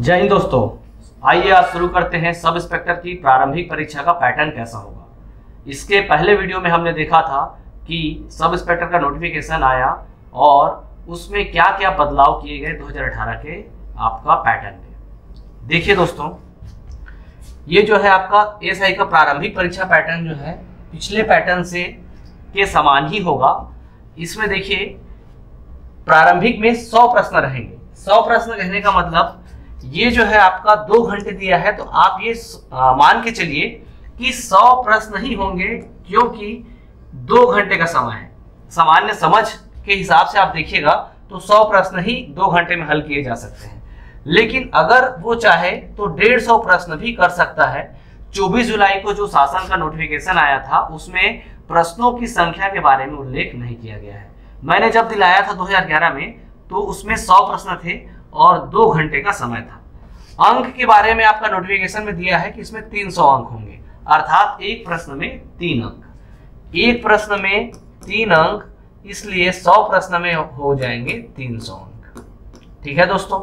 जय हिंद दोस्तों, आइए आज शुरू करते हैं सब इंस्पेक्टर की प्रारंभिक परीक्षा का पैटर्न कैसा होगा। इसके पहले वीडियो में हमने देखा था कि सब इंस्पेक्टर का नोटिफिकेशन आया और उसमें क्या क्या बदलाव किए गए 2018 के आपका पैटर्न में। देखिए दोस्तों, ये जो है आपका एएसआई का प्रारंभिक परीक्षा पैटर्न जो है पिछले पैटर्न से के समान ही होगा। इसमें देखिए प्रारंभिक में 100 प्रश्न रहेंगे। 100 प्रश्न कहने का मतलब ये जो है आपका 2 घंटे दिया है, तो आप ये मान के चलिए कि 100 प्रश्न ही होंगे, क्योंकि 2 घंटे का समय है। सामान्य समझ के हिसाब से आप देखिएगा तो 100 प्रश्न ही 2 घंटे में हल किए जा सकते हैं। लेकिन अगर वो चाहे तो 150 प्रश्न भी कर सकता है। 24 जुलाई को जो शासन का नोटिफिकेशन आया था उसमें प्रश्नों की संख्या के बारे में उल्लेख नहीं किया गया है। मैंने जब दिलाया था 2011 में तो उसमें 100 प्रश्न थे और 2 घंटे का समय था। अंक के बारे में आपका नोटिफिकेशन में दिया है कि इसमें 300 अंक होंगे, अर्थात एक प्रश्न में 3 अंक। एक प्रश्न में 3 अंक, इसलिए 100 प्रश्न में हो जाएंगे 300 अंक। ठीक है दोस्तों,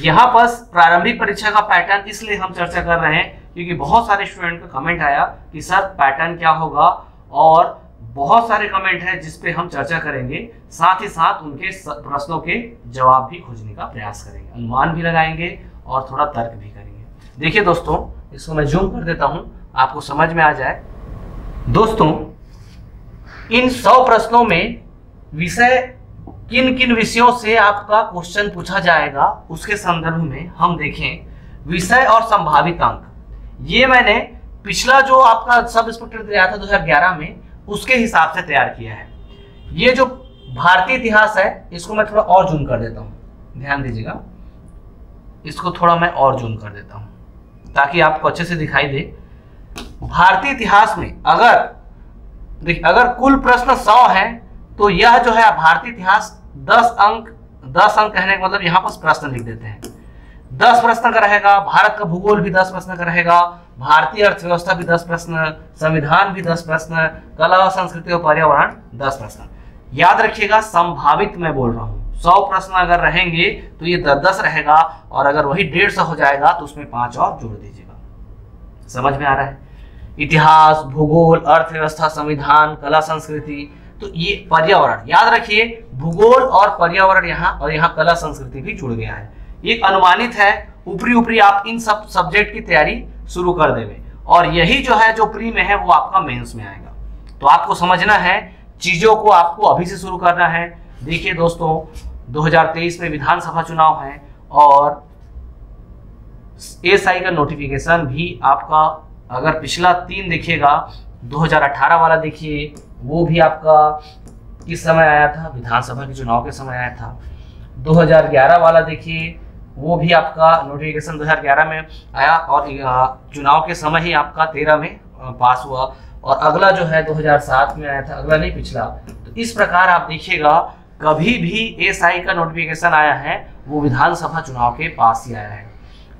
यहाँ पर प्रारंभिक परीक्षा का पैटर्न इसलिए हम चर्चा कर रहे हैं क्योंकि बहुत सारे स्टूडेंट का कमेंट आया कि सर पैटर्न क्या होगा, और बहुत सारे कमेंट है जिस पे हम चर्चा करेंगे। साथ ही साथ उनके प्रश्नों के जवाब भी खोजने का प्रयास करेंगे, अनुमान भी लगाएंगे और थोड़ा तर्क भी करेंगे। देखिए दोस्तों, इसको मैं जूम कर देता हूं, आपको समझ में आ जाए। दोस्तों, इन 100 प्रश्नों में विषय किन किन विषयों से आपका क्वेश्चन पूछा जाएगा उसके संदर्भ में हम देखें। विषय और संभावित अंक, ये मैंने पिछला जो आपका सब इंस्पेक्टर दिया था 2011 में उसके हिसाब से तैयार किया है। ये जो भारतीय इतिहास है इसको मैं थोड़ा और जूम कर देता हूं, ध्यान दीजिएगा। इसको थोड़ा मैं और जूम कर देता हूं ताकि आपको अच्छे से दिखाई दे। भारतीय इतिहास में अगर कुल प्रश्न 100 है तो यह जो है भारतीय इतिहास 10 अंक कहने का मतलब यहाँ पर प्रश्न लिख देते हैं। 10 प्रश्न का रहेगा। भारत का भूगोल भी 10 प्रश्न का रहेगा। भारतीय अर्थव्यवस्था भी 10 प्रश्न, संविधान भी 10 प्रश्न, कला और संस्कृति और पर्यावरण 10 प्रश्न। याद रखिएगा, संभावित मैं बोल रहा हूँ। 100 प्रश्न अगर रहेंगे तो ये 10 रहेगा, और अगर वही 150 हो जाएगा तो उसमें 5 और जोड़ दीजिएगा। समझ में आ रहा है? इतिहास, भूगोल, अर्थव्यवस्था, संविधान, कला, संस्कृति, तो ये पर्यावरण, याद रखिए भूगोल और पर्यावरण यहाँ, और यहाँ कला संस्कृति भी जुड़ गया है। एक अनुमानित है, ऊपरी आप इन सब सब्जेक्ट की तैयारी शुरू कर देंगे, और यही जो है जो प्री में है वो आपका मेंस में आएगा। तो आपको समझना है, चीजों को आपको अभी से शुरू करना है। देखिए दोस्तों, 2023 में विधानसभा चुनाव है और एएसआई का नोटिफिकेशन भी आपका, अगर पिछला 3 देखिएगा, 2018 वाला देखिए, वो भी आपका किस समय आया था? विधानसभा के चुनाव के समय आया था। 2011 वाला देखिए, वो भी आपका नोटिफिकेशन 2011 में आया और चुनाव के समय ही आपका 13 में पास हुआ। और अगला जो है 2007 में आया था, अगला नहीं पिछला। तो इस प्रकार आप देखिएगा, कभी भी एएसआई का नोटिफिकेशन आया है वो विधानसभा चुनाव के पास ही आया है।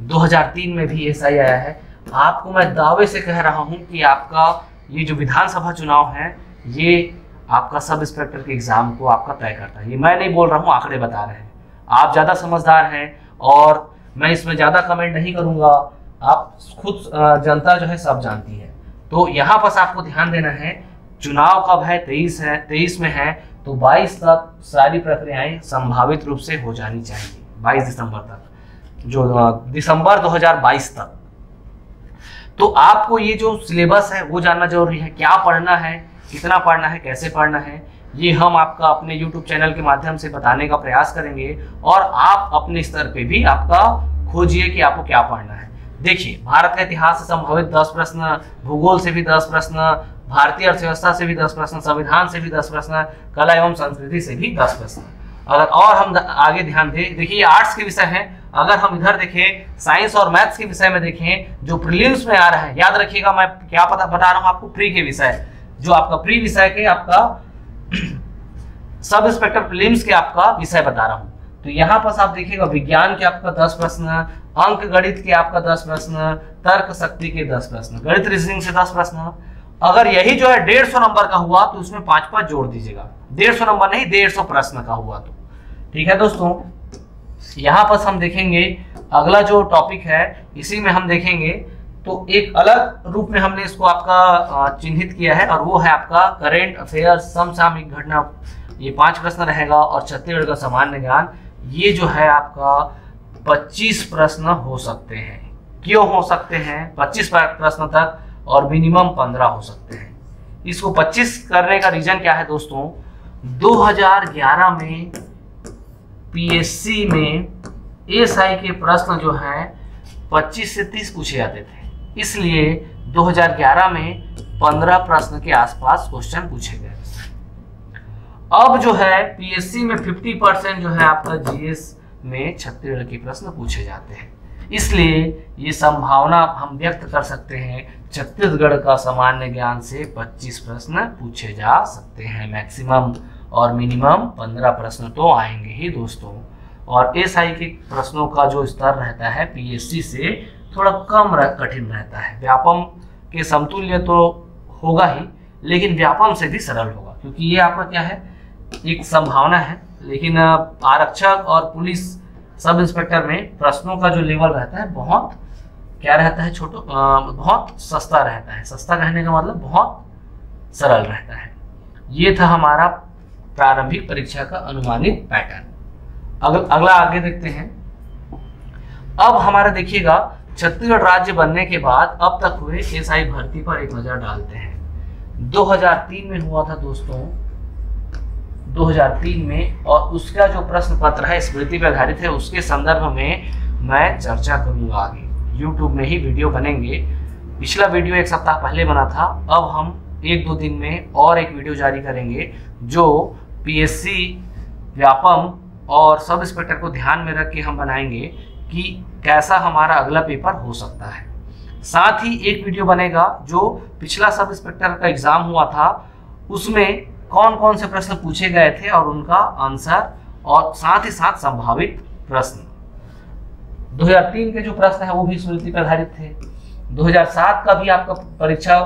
2003 में भी एएसआई आया है। आपको मैं दावे से कह रहा हूँ कि आपका ये जो विधानसभा चुनाव है ये आपका सब इंस्पेक्टर के एग्जाम को आपका तय करता है। ये मैं नहीं बोल रहा हूँ, आंकड़े बता रहे हैं। आप ज़्यादा समझदार हैं और मैं इसमें ज़्यादा कमेंट नहीं करूँगा, आप खुद जनता जो है सब जानती है। तो यहाँ पर आपको ध्यान देना है, चुनाव कब है? 23 में है, तो 22 तक सारी प्रक्रियाएं संभावित रूप से हो जानी चाहिए। 22 दिसंबर तक, जो दिसंबर 2022 तक। तो आपको ये जो सिलेबस है वो जानना जरूरी है। क्या पढ़ना है, कितना पढ़ना है, कैसे पढ़ना है, ये हम आपका अपने YouTube चैनल के माध्यम से बताने का प्रयास करेंगे, और आप अपने स्तर पे भी आपका खोजिए कि आपको क्या पढ़ना है। देखिए, भारत का इतिहास से संभावित 10 प्रश्न, भूगोल से भी 10 प्रश्न, भारतीय अर्थव्यवस्था से भी 10 प्रश्न, संविधान से भी 10 प्रश्न, कला एवं संस्कृति से भी 10 प्रश्न। अगर और हम आगे ध्यान दें, देखिए ये आर्ट्स के विषय हैं। अगर हम इधर देखें, साइंस और मैथ्स के विषय में देखें जो प्रीलिम्स में आ रहा है, याद रखिएगा मैं क्या बता रहा हूँ आपको, प्री के विषय, जो आपका प्री विषय के आपका सब इंस्पेक्टर प्रीलिम्स के आपका विषय बता रहा हूं। तो यहाँ पर आप देखिएगा, विज्ञान के आपका 10 प्रश्न, अंक गणित के आपका 10 प्रश्न, तर्क शक्ति के 10 प्रश्न, गणित रीजनिंग से 10 प्रश्न। अगर यही जो है 150 नंबर का हुआ तो उसमें 5-5 जोड़ दीजिएगा। 150 नंबर नहीं, 150 प्रश्न का हुआ तो। ठीक है दोस्तों, यहाँ पर हम देखेंगे अगला जो टॉपिक है इसी में हम देखेंगे, तो एक अलग रूप में हमने इसको आपका चिन्हित किया है और वो है आपका करेंट अफेयर, समसामयिक घटना। ये 5 प्रश्न रहेगा और छत्तीसगढ़ का सामान्य ज्ञान। ये जो है आपका 25 प्रश्न हो सकते हैं। क्यों हो सकते हैं 25 प्रश्न तक, और मिनिमम 15 हो सकते हैं। इसको 25 करने का रीजन क्या है दोस्तों, 2011 में पीएससी में एएसआई के प्रश्न जो है 25 से 30 पूछे जाते थे, इसलिए 2011 में 15 प्रश्न के आसपास क्वेश्चन पूछे गए। अब जो है पीएससी में 50% जो है आपका जीएस में छत्तीसगढ़ के प्रश्न पूछे जाते हैं, इसलिए ये संभावना हम व्यक्त कर सकते हैं छत्तीसगढ़ का सामान्य ज्ञान से 25 प्रश्न पूछे जा सकते हैं मैक्सिमम, और मिनिमम 15 प्रश्न तो आएंगे ही दोस्तों। और एसआई के प्रश्नों का जो स्तर रहता है पीएससी से थोड़ा कम कठिन रहता है। व्यापम के समतुल्य तो होगा ही, लेकिन व्यापम से भी सरल होगा, क्योंकि ये आपका क्या है, एक संभावना है। लेकिन आरक्षक और पुलिस सब इंस्पेक्टर में प्रश्नों का जो लेवल रहता है बहुत क्या रहता है, बहुत सस्ता रहता है। सस्ता कहने का मतलब बहुत सरल रहता है। ये था हमारा प्रारंभिक परीक्षा का अनुमानित पैटर्न। अगला आगे देखते हैं। अब हमारा देखिएगा छत्तीसगढ़ राज्य बनने के बाद अब तक हुए एसआई भर्ती पर एक नजर डालते हैं। 2003 में हुआ था दोस्तों, 2003 में, और उसका जो प्रश्न पत्र है स्मृति पर आधारित है, उसके संदर्भ में मैं चर्चा करूंगा आगे। YouTube में ही वीडियो बनेंगे। पिछला वीडियो एक सप्ताह पहले बना था, अब हम 1-2 दिन में और एक वीडियो जारी करेंगे जो पीएससी, व्यापम और सब इंस्पेक्टर को ध्यान में रख के हम बनाएंगे कि कैसा हमारा अगला पेपर हो सकता है। साथ ही एक वीडियो बनेगा जो पिछला सब इंस्पेक्टर का एग्जाम हुआ था, उसमें कौन कौन से प्रश्न पूछे गए थे और उनका आंसर, और साथ ही साथ संभावित प्रश्न। 2003 के जो प्रश्न है वो भी स्मृति पर आधारित थे। 2007 का भी आपका परीक्षा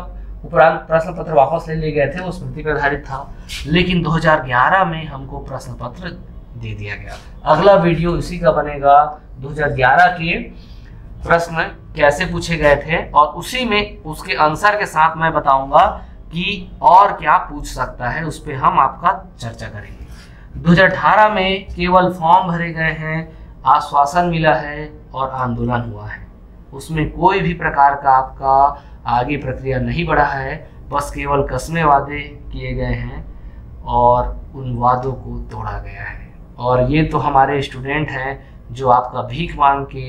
उपरांत प्रश्न पत्र वापस ले लिए गए थे, वो स्मृति पर आधारित था। लेकिन 2011 में हमको प्रश्न पत्र दे दिया गया। अगला वीडियो इसी का बनेगा, 2011 के प्रश्न कैसे पूछे गए थे, और उसी में उसके आंसर के साथ मैं बताऊंगा कि और क्या पूछ सकता है, उस पर हम आपका चर्चा करेंगे। 2018 में केवल फॉर्म भरे गए हैं, आश्वासन मिला है और आंदोलन हुआ है। उसमें कोई भी प्रकार का आपका आगे प्रक्रिया नहीं बढ़ा है, बस केवल कस्में वादे किए गए हैं और उन वादों को तोड़ा गया है। और ये तो हमारे स्टूडेंट हैं जो आपका भीख मांग के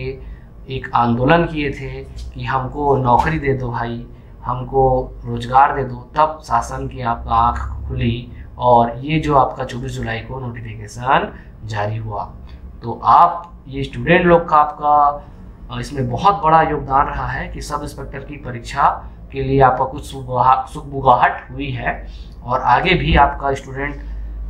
एक आंदोलन किए थे कि हमको नौकरी दे दो भाई, हमको रोजगार दे दो, तब शासन की आपका आंख खुली और ये जो आपका 24 जुलाई को नोटिफिकेशन जारी हुआ। तो आप ये स्टूडेंट लोग का आपका इसमें बहुत बड़ा योगदान रहा है कि सब इंस्पेक्टर की परीक्षा के लिए आपका कुछ सुगबुगाहट हुई है, और आगे भी आपका स्टूडेंट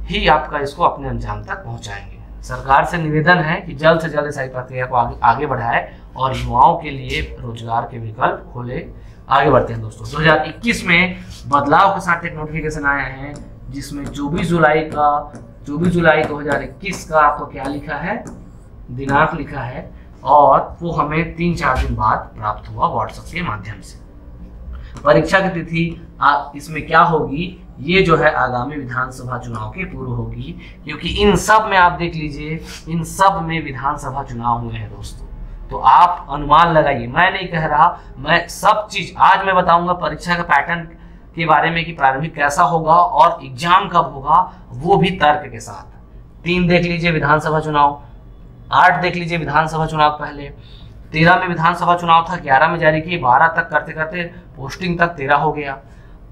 ही आपका इसको अपने अंजाम तक पहुंचाएंगे। सरकार से निवेदन है कि जल्द से जल्द इस प्रक्रिया को आगे बढ़ाए और युवाओं के लिए रोजगार के विकल्प खोले। आगे बढ़ते हैं दोस्तों। 2021 में बदलाव के साथ एक नोटिफिकेशन आया है, जिसमें 24 जुलाई 2021 का आपको क्या लिखा है, दिनांक लिखा है, और वो हमें 3-4 दिन बाद प्राप्त हुआ व्हाट्सएप के माध्यम से। परीक्षा की तिथि इसमें क्या होगी, ये जो है आगामी विधानसभा चुनाव के पूर्व होगी, क्योंकि इन सब में आप देख लीजिए, इन सब में विधानसभा चुनाव हुए हैं दोस्तों। तो आप अनुमान लगाइए, मैं नहीं कह रहा, मैं सब चीज आज मैं बताऊंगा परीक्षा का पैटर्न के बारे में कि प्रारंभिक कैसा होगा और एग्जाम कब होगा, वो भी तर्क के साथ। 3 देख लीजिए विधानसभा चुनाव, 8 देख लीजिए विधानसभा चुनाव पहले, 13 में विधानसभा चुनाव था, 11 में जारी किए, 12 तक करते करते पोस्टिंग तक 13 हो गया,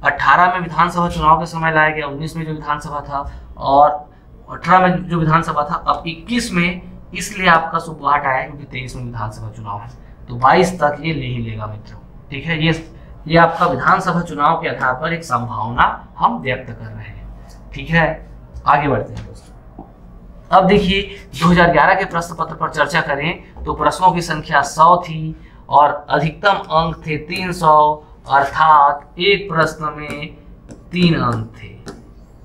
18 में विधानसभा चुनाव का समय लाया गया, 19 में जो विधानसभा था, और 18 में जो विधानसभा था, अब 21 में इसलिए आपका सुबहाट आया क्योंकि 23 में विधानसभा चुनाव है, तो 22 तक ये ले ही लेगा मित्रों। ठीक है, ये आपका विधानसभा चुनाव के आधार पर एक संभावना हम व्यक्त कर रहे हैं। ठीक है, आगे बढ़ते हैं दोस्तों। अब देखिए 2011 के प्रश्न पत्र पर चर्चा करें तो प्रश्नों की संख्या 100 थी और अधिकतम अंक थे 300, अर्थात एक प्रश्न में 3 अंक थे।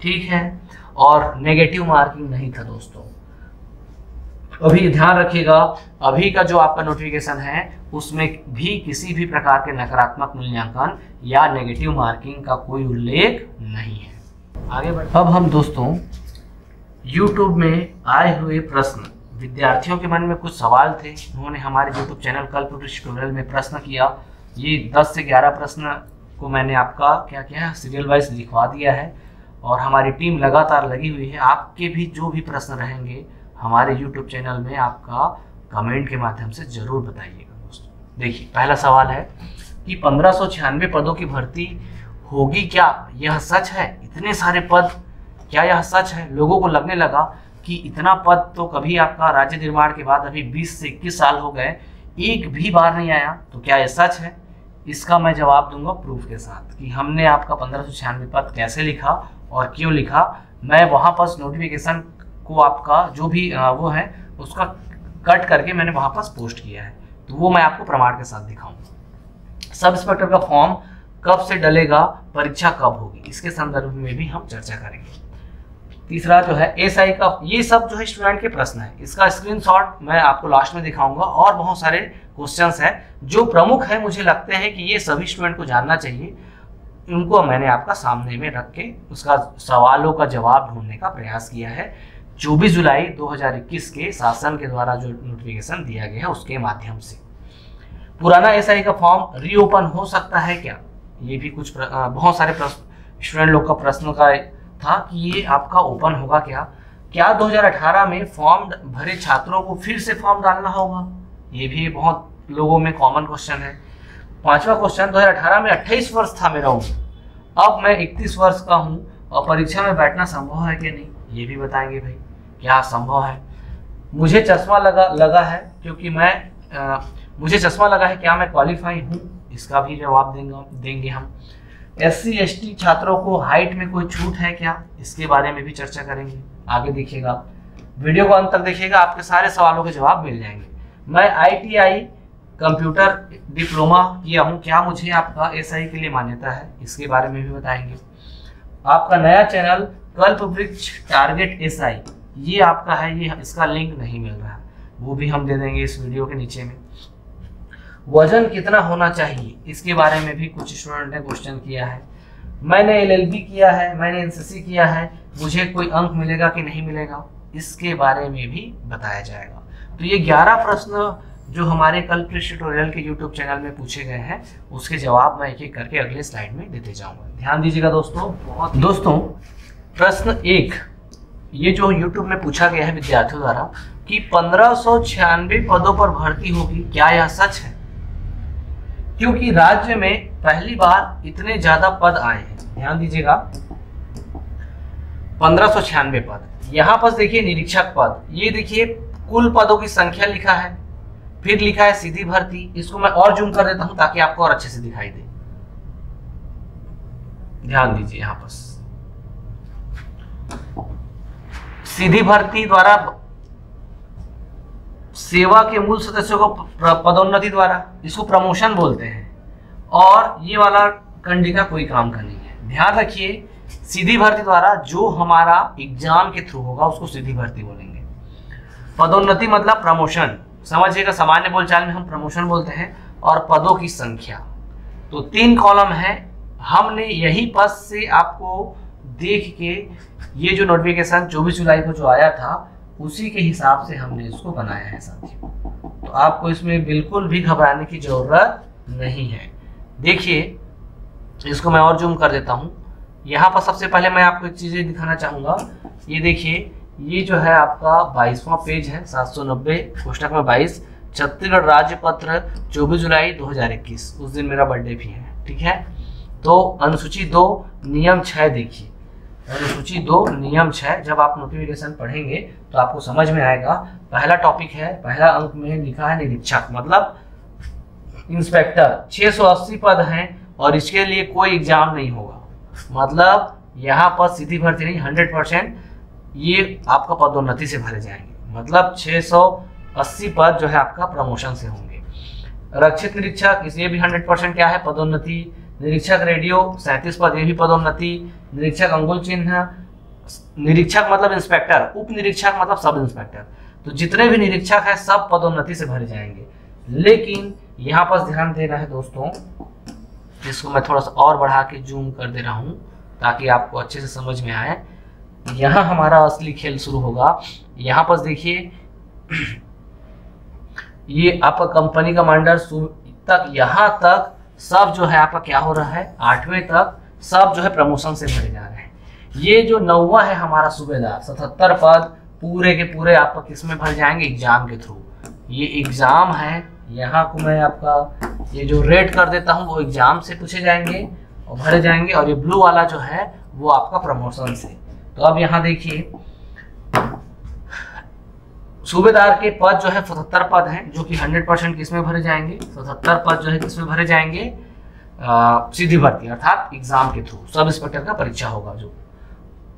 ठीक है, और नेगेटिव मार्किंग नहीं था दोस्तों। अभी ध्यान रखिएगा, अभी का जो आपका नोटिफिकेशन है उसमें भी किसी भी प्रकार के नकारात्मक मूल्यांकन या नेगेटिव मार्किंग का कोई उल्लेख नहीं है। आगे बढ़, अब हम दोस्तों YouTube में आए हुए प्रश्न, विद्यार्थियों के मन में कुछ सवाल थे, उन्होंने हमारे YouTube चैनल कल्पवृक्ष ट्यूटोरियल में प्रश्न किया। ये 10 से 11 प्रश्न को मैंने आपका क्या किया है, सीरियल वाइज लिखवा दिया है और हमारी टीम लगातार लगी हुई है। आपके भी जो भी प्रश्न रहेंगे हमारे YouTube चैनल में आपका कमेंट के माध्यम से जरूर बताइएगा दोस्तों। देखिए पहला सवाल है कि 1596 पदों की भर्ती होगी क्या, यह सच है? इतने सारे पद, क्या यह सच है? लोगों को लगने लगा कि इतना पद तो कभी आपका राज्य निर्माण के बाद अभी 20 से 21 साल हो गए, एक भी बार नहीं आया, तो क्या यह सच है? इसका मैं जवाब दूंगा प्रूफ के साथ कि हमने आपका 1596 पद कैसे लिखा और क्यों लिखा। मैं वहां पर नोटिफिकेशन को आपका जो भी वो है उसका कट करके मैंने वहां पर पोस्ट किया है, तो वो मैं आपको प्रमाण के साथ दिखाऊंगा। सब इंस्पेक्टर का फॉर्म कब से डलेगा, परीक्षा कब होगी, इसके संदर्भ में भी हम चर्चा करेंगे। तीसरा जो है एसआई का, ये सब जो है स्टूडेंट के प्रश्न है, इसका स्क्रीनशॉट मैं आपको लास्ट में दिखाऊंगा और बहुत सारे क्वेश्चंस हैं जो प्रमुख है, मुझे लगते हैं कि ये सभी स्टूडेंट को जानना चाहिए, उनको मैंने आपका सामने में रख के उसका सवालों का जवाब ढूंढने का प्रयास किया है। 24 जुलाई 2021 के शासन के द्वारा जो नोटिफिकेशन दिया गया है उसके माध्यम से। पुराना एसआई का फॉर्म रीओपन हो सकता है क्या, ये भी कुछ बहुत सारे प्रश्न स्टूडेंट लोग का प्रश्न का था कि ये आपका ओपन होगा क्या 2018 में फॉर्म भरे छात्रों को फिर से फॉर्म डालना होगा, ये भी बहुत लोगों में कॉमन क्वेश्चन है। पांचवा क्वेश्चन, 2018 में 28 वर्ष था मेरा उम्र, अब मैं 31 वर्ष का हूँ और परीक्षा में बैठना संभव है कि नहीं, ये भी बताएंगे भाई क्या संभव है। मुझे चश्मा लगा है क्योंकि मुझे चश्मा लगा है, क्या मैं क्वालिफाई हूँ, इसका भी जवाब देंगे हम। SC ST छात्रों को हाइट में कोई छूट है क्या, इसके बारे में भी चर्चा करेंगे। आगे देखिएगा, वीडियो को अंत तक देखिएगा, आपके सारे सवालों के जवाब मिल जाएंगे। मैं ITI कंप्यूटर डिप्लोमा किया हूँ, क्या मुझे आपका SI के लिए मान्यता है, इसके बारे में भी बताएंगे। आपका नया चैनल कल्पवृक्ष टारगेट SI, ये आपका है, ये इसका लिंक नहीं मिल रहा है, वो भी हम दे देंगे इस वीडियो के नीचे में। वजन कितना होना चाहिए, इसके बारे में भी कुछ स्टूडेंट ने क्वेश्चन किया है। मैंने LLB किया है, मैंने NCC किया है, मुझे कोई अंक मिलेगा कि नहीं मिलेगा, इसके बारे में भी बताया जाएगा। तो ये 11 प्रश्न जो हमारे कल्पवृक्ष ट्यूटोरियल के YouTube चैनल में पूछे गए हैं, उसके जवाब मैं एक एक करके अगले स्लाइड में देते जाऊंगा। ध्यान दीजिएगा दोस्तों। प्रश्न 1, ये जो YouTube में पूछा गया है विद्यार्थियों द्वारा कि 1596 पदों पर भर्ती होगी, क्या यह सच है? क्योंकि राज्य में पहली बार इतने ज्यादा पद आए हैं, ध्यान दीजिएगा 1596 पद। यहां पर देखिए निरीक्षक पद, ये देखिए कुल पदों की संख्या लिखा है, फिर लिखा है सीधी भर्ती। इसको मैं और जूम कर देता हूं ताकि आपको और अच्छे से दिखाई दे। ध्यान दीजिए, यहां पर सीधी भर्ती द्वारा सेवा के मूल सदस्यों को पदोन्नति द्वारा, इसको प्रमोशन बोलते हैं, और ये वाला कंडिका कोई काम का नहीं है। ध्यान रखिए, सीधी भर्ती द्वारा जो हमारा एग्जाम के थ्रू होगा उसको सीधी भर्ती बोलेंगे। पदोन्नति मतलब प्रमोशन, समझिएगा, सामान्य बोलचाल में हम प्रमोशन बोलते हैं। और पदों की संख्या, तो 3 कॉलम है। हमने यही पद से आपको देख के ये जो नोटिफिकेशन 24 जुलाई को जो आया था उसी के हिसाब से हमने इसको बनाया है साथियों, तो आपको इसमें बिल्कुल भी घबराने की जरूरत नहीं है। देखिए, इसको मैं और जूम कर देता हूं। यहाँ पर सबसे पहले मैं आपको एक चीज़ दिखाना चाहूँगा, ये देखिए, ये जो है आपका 22वां पेज है, 790 कोष्टक में 22, छत्तीसगढ़ राज्य पत्र 24 जुलाई 2021, उस दिन मेरा बर्थडे भी है, ठीक है। तो अनुसूची 2 नियम 6 देखिए, अनुसूची 2 नियम 6, जब आप नोटिफिकेशन पढ़ेंगे तो आपको समझ में आएगा। पहला टॉपिक है, पहला अंक में लिखा है निरीक्षक मतलब इंस्पेक्टर, 680 पद हैं और इसके लिए कोई एग्जाम नहीं होगा, मतलब यहाँ पर सीधी भर्ती नहीं, 100% ये आपका पदोन्नति से भरे जाएंगे, मतलब 680 पद जो है आपका प्रमोशन से होंगे। रक्षित निरीक्षक, इसलिए भी 100% क्या है, पदोन्नति। निरीक्षक रेडियो 37 पद, ये भी पदोन्नति। निरीक्षक अंगुल चिन्ह, निरीक्षक मतलब इंस्पेक्टर, उप निरीक्षक मतलब सब इंस्पेक्टर, तो जितने भी निरीक्षक है सब पदोन्नति से भरे जाएंगे। लेकिन यहाँ पर ध्यान देना है दोस्तों, इसको मैं थोड़ा सा और बढ़ा के जूम कर दे रहा हूँ ताकि आपको अच्छे से समझ में आए। यहाँ हमारा असली खेल शुरू होगा। यहाँ पर देखिए, ये आपका कंपनी कमांडर तक, यहाँ तक सब जो है आपका क्या हो रहा है, 8वें तक सब जो है प्रमोशन से भरे जा रहे हैं। ये जो 9वां है हमारा सूबेदार, 77 पद पूरे के पूरे आपका किस में भर जाएंगे, एग्जाम के थ्रू। ये एग्जाम है, यहाँ को मैं आपका ये जो रेड कर देता हूँ वो एग्जाम से पूछे जाएंगे और भरे जाएंगे, और ये ब्लू वाला जो है वो आपका प्रमोशन से। तो अब यहाँ देखिए, सूबेदार के पद जो है 77 पद हैं, जो कि 100% किसमें भरे जाएंगे, 77 पद जो है किसमें भरे जाएंगे, सीधी भर्ती अर्थात एग्जाम के थ्रू। सब इंस्पेक्टर का परीक्षा होगा, जो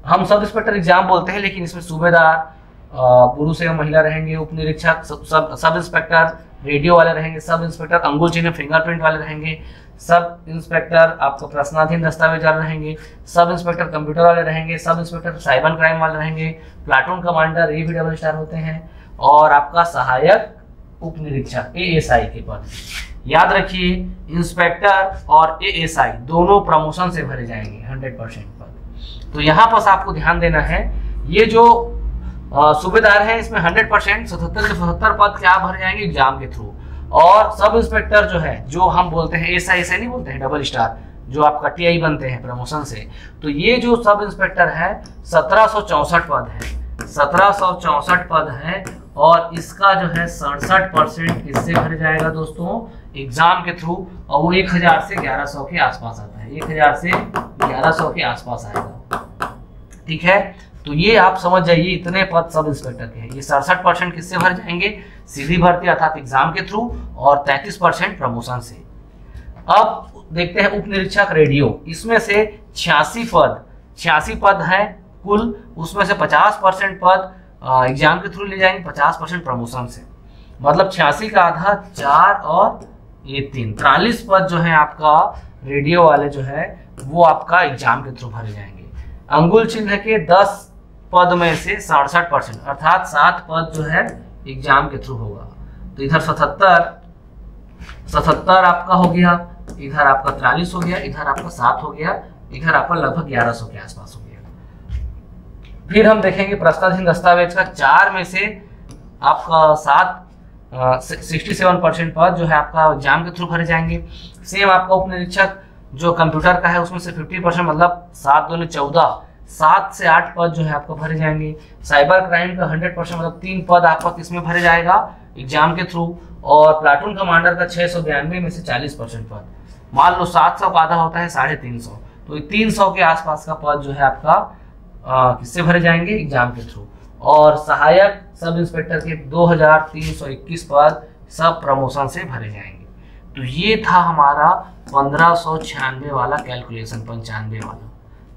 हम सब इंस्पेक्टर एग्जाम बोलते हैं, लेकिन इसमें सूबेदार पुरुष एवं महिला रहेंगे, उप निरीक्षक, सब इंस्पेक्टर रेडियो वाले रहेंगे, सब इंस्पेक्टर अंगुल चिन्ह फिंगरप्रिंट वाले रहेंगे, सब इंस्पेक्टर आपको प्रश्नाधीन दस्तावेज वाले रहेंगे, सब इंस्पेक्टर कंप्यूटर वाले रहेंगे, सब इंस्पेक्टर साइबर क्राइम वाले रहेंगे, प्लाटून कमांडर ये भी डबल स्टार होते हैं, और आपका सहायक उप निरीक्षक एएसआई के पद। याद रखिए, इंस्पेक्टर और एएसआई दोनों प्रमोशन से भरे जाएंगे 100% पद। तो यहाँ पर आपको ध्यान देना है, ये जो सूबेदार है इसमें 100% 77 से 77 पद क्या भरे जाएंगे, एग्जाम के थ्रू। और सब इंस्पेक्टर जो है, जो हम बोलते हैं एएसआई ऐसे नहीं बोलते हैं, डबल स्टार, जो आपका टीआई बनते हैं प्रमोशन से, तो ये जो सब इंस्पेक्टर है 1764 पद है, 1764 पद है, और इसका जो है 67% किससे भरे जाएगा दोस्तों, एग्जाम के थ्रू, और वो 1000 से 1100 के आसपास आता है, 1000 से 1100 के आसपास आएगा। ठीक है, तो ये आप समझ जाइए, इतने पद सब इंस्पेक्टर के हैं। ये 67% किससे भर जाएंगे, सीधी भर्ती अर्थात एग्जाम के थ्रू, और 33% प्रमोशन से। अब देखते हैं उप निरीक्षक रेडियो, इसमें से 86 पद हैं कुल, उसमें से 50% पद एग्जाम के थ्रू ले जाएंगे, 50% प्रमोशन से। मतलब 86 का आधा 4 और ये 3, 43 पद जो है आपका रेडियो वाले जो है वो आपका एग्जाम के थ्रू भरे जाएंगे। अंगुल चिन्ह के 10 पद में से 67% अर्थात 7 पद जो है एग्जाम के थ्रू होगा। तो इधर 77 आपका हो गया, इधर आपका 43 हो गया, इधर आपका 7 हो गया, इधर आपका लगभग 1100 के आसपास हो गया। फिर हम देखेंगे प्रश्नाधीन दस्तावेज का 4 में से आपका 67% पद जो है आपका एग्जाम के थ्रू भरे जाएंगे। सेम आपका उप निरीक्षक जो कंप्यूटर का है उसमें से 50% मतलब 7 दूनी 14, 7 से 8 पद जो है आपको भरे जाएंगे। साइबर क्राइम का 100% मतलब 3 पद आपका किसमें भरे जाएगा, एग्जाम के थ्रू। और प्लाटून कमांडर का 692 में से 40% पद, मान लो 700 का आधा होता है 350, तो 300 के आसपास का पद जो है आपका किससे भरे जाएंगे, एग्जाम के थ्रू। और सहायक सब इंस्पेक्टर के 2321 पद सब प्रमोशन से भरे जाएंगे। तो ये था हमारा 1596 वाला कैलकुलेशन, 95 वाला।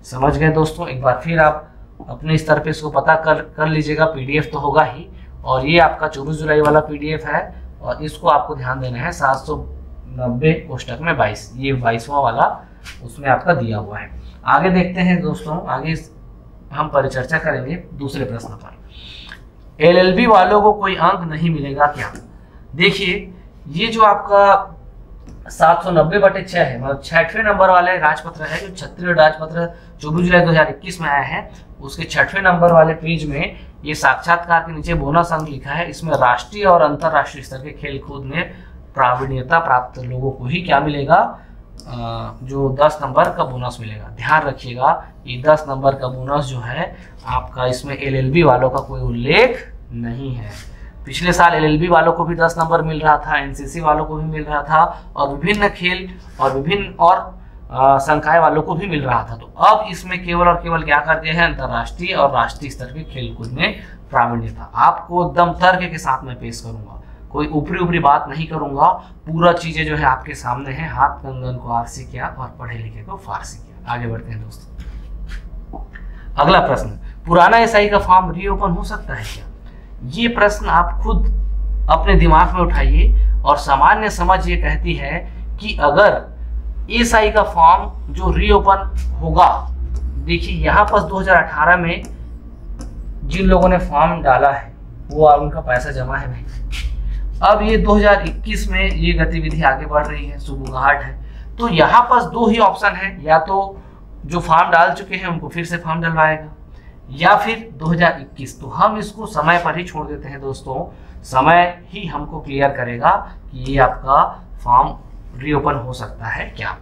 समझ गए दोस्तों। एक बार फिर आप अपने स्तर पे इसको पता कर लीजिएगा, पीडीएफ तो होगा ही। और ये आपका 24 जुलाई वाला पीडीएफ है, और इसको आपको ध्यान देना है 790 कोष्टक में 22, ये 22वां वाला उसमें आपका दिया हुआ है। आगे देखते हैं दोस्तों, आगे हम परिचर्चा करेंगे दूसरे प्रश्न पर। एलएलबी वालों को कोई अंक नहीं मिलेगा क्या? देखिए, ये जो आपका 790/6 है, मतलब 6वें नंबर वाले राजपत्र है, जो क्षत्रिय राजपत्र 24 जुलाई 2021 में आया है, उसके 6वें नंबर वाले पेज में ये साक्षात्कार के नीचे बोनस अंक लिखा है। इसमें राष्ट्रीय और अंतरराष्ट्रीय स्तर के खेल कूद में प्रावीण्यता प्राप्त लोगों को ही क्या मिलेगा, जो 10 नंबर का बोनस मिलेगा। ध्यान रखिएगा, ये 10 नंबर का बोनस जो है आपका, इसमें एलएलबी वालों का कोई उल्लेख नहीं है। पिछले साल एलएलबी वालों को भी 10 नंबर मिल रहा था, एनसीसी वालों को भी मिल रहा था, और विभिन्न खेल और विभिन्न और संकाय वालों को भी मिल रहा था। तो अब इसमें केवल और केवल क्या कर दिया है, अंतर्राष्ट्रीय और राष्ट्रीय स्तर के खेल कूद में प्रावीण्यता। आपको एकदम तर्क के साथ में पेश करूंगा, कोई ऊपरी बात नहीं करूंगा, पूरा चीजें जो है आपके सामने है। हाथ कंगन को आरसी किया और पढ़े लिखे को फारसी किया। आगे बढ़ते हैं दोस्तों। अगला प्रश्न, पुराना एसआई का फॉर्म रीओपन हो सकता है क्या? ये प्रश्न आप खुद अपने दिमाग में उठाइए, और सामान्य समझ ये कहती है कि अगर एसआई का फॉर्म जो रीओपन होगा, देखिए यहाँ पर 2018 में जिन लोगों ने फॉर्म डाला है वो उनका पैसा जमा है भाई। अब ये 2021 में ये गतिविधि आगे बढ़ रही है, सुगबुगाहट है। तो यहाँ पास दो ही ऑप्शन है, या तो जो फॉर्म डाल चुके हैं उनको फिर से फॉर्म डलवाएगा, या फिर 2021। तो हम इसको समय पर ही छोड़ देते हैं दोस्तों, समय ही हमको क्लियर करेगा कि ये आपका फॉर्म रीओपन हो सकता है क्या।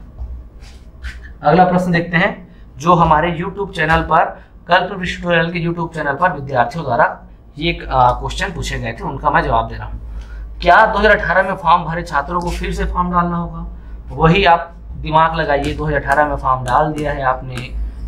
अगला प्रश्न देखते हैं, जो हमारे YouTube चैनल पर कल्प ट्यूटोरियल के YouTube चैनल पर विद्यार्थियों द्वारा ये क्वेश्चन पूछे गए थे, उनका मैं जवाब दे रहा हूँ। क्या 2018 में फॉर्म भरे छात्रों को फिर से फॉर्म डालना होगा? वही आप दिमाग लगाइए, 2018 में फॉर्म डाल दिया है आपने,